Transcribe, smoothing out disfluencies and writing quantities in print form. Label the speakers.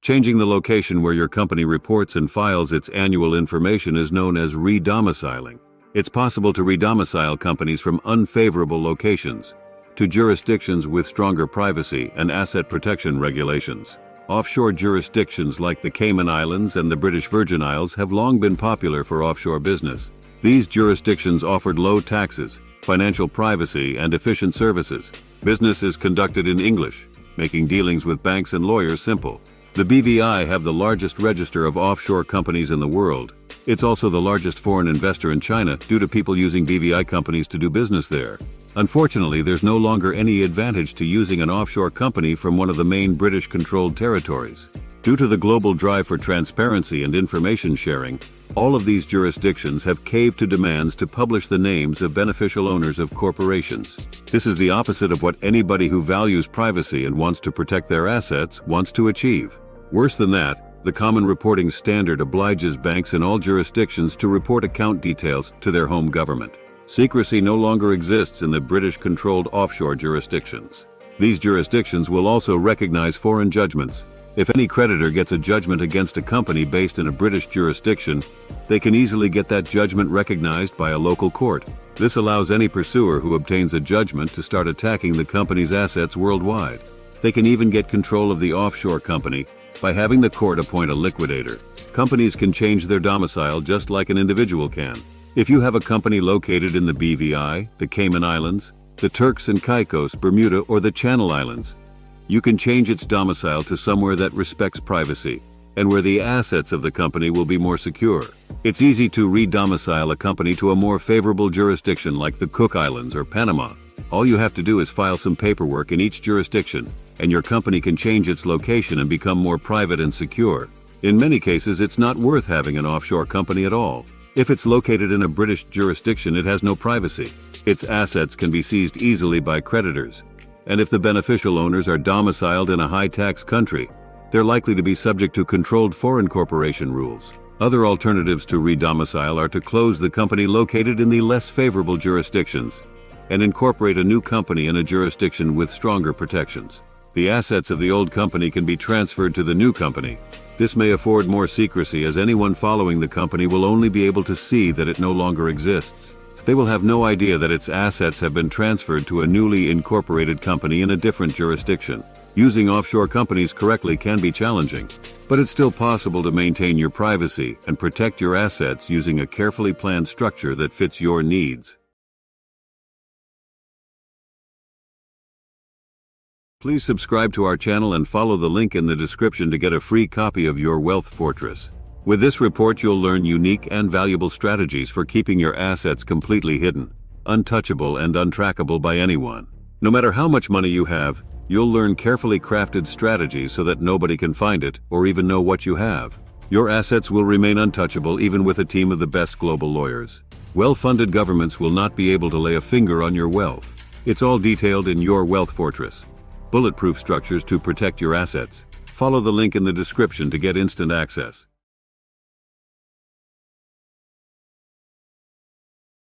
Speaker 1: Changing the location where your company reports and files its annual information is known as redomiciling. It's possible to redomicile companies from unfavorable locations to jurisdictions with stronger privacy and asset protection regulations. Offshore jurisdictions like the Cayman Islands and the British Virgin Isles have long been popular for offshore business. These jurisdictions offered low taxes, financial privacy, and efficient services. Business is conducted in English, making dealings with banks and lawyers simple. The BVI have the largest register of offshore companies in the world. It's also the largest foreign investor in China due to people using BVI companies to do business there. Unfortunately, there's no longer any advantage to using an offshore company from one of the main British-controlled territories. Due to the global drive for transparency and information sharing, all of these jurisdictions have caved to demands to publish the names of beneficial owners of corporations. This is the opposite of what anybody who values privacy and wants to protect their assets wants to achieve. Worse than that, the Common Reporting Standard obliges banks in all jurisdictions to report account details to their home government. Secrecy no longer exists in the British-controlled offshore jurisdictions. These jurisdictions will also recognize foreign judgments. If any creditor gets a judgment against a company based in a British jurisdiction, they can easily get that judgment recognized by a local court. This allows any pursuer who obtains a judgment to start attacking the company's assets worldwide. They can even get control of the offshore company by having the court appoint a liquidator. Companies can change their domicile just like an individual can. If you have a company located in the BVI, the Cayman Islands, the Turks and Caicos, Bermuda, or the Channel Islands, you can change its domicile to somewhere that respects privacy and where the assets of the company will be more secure. It's easy to redomicile a company to a more favorable jurisdiction like the Cook Islands or Panama. All you have to do is file some paperwork in each jurisdiction, and your company can change its location and become more private and secure. In many cases, it's not worth having an offshore company at all. If it's located in a British jurisdiction, it has no privacy. Its assets can be seized easily by creditors. And if the beneficial owners are domiciled in a high-tax country, they're likely to be subject to controlled foreign corporation rules. Other alternatives to redomicile are to close the company located in the less favorable jurisdictions and incorporate a new company in a jurisdiction with stronger protections. The assets of the old company can be transferred to the new company. This may afford more secrecy, as anyone following the company will only be able to see that it no longer exists. They will have no idea that its assets have been transferred to a newly incorporated company in a different jurisdiction. Using offshore companies correctly can be challenging, but it's still possible to maintain your privacy and protect your assets using a carefully planned structure that fits your needs. Please subscribe to our channel and follow the link in the description to get a free copy of your Wealth Fortress. With this report, you'll learn unique and valuable strategies for keeping your assets completely hidden, untouchable, and untrackable by anyone. No matter how much money you have, you'll learn carefully crafted strategies so that nobody can find it or even know what you have. Your assets will remain untouchable even with a team of the best global lawyers. Well-funded governments will not be able to lay a finger on your wealth. It's all detailed in your Wealth Fortress. Bulletproof structures to protect your assets. Follow the link in the description to get instant access.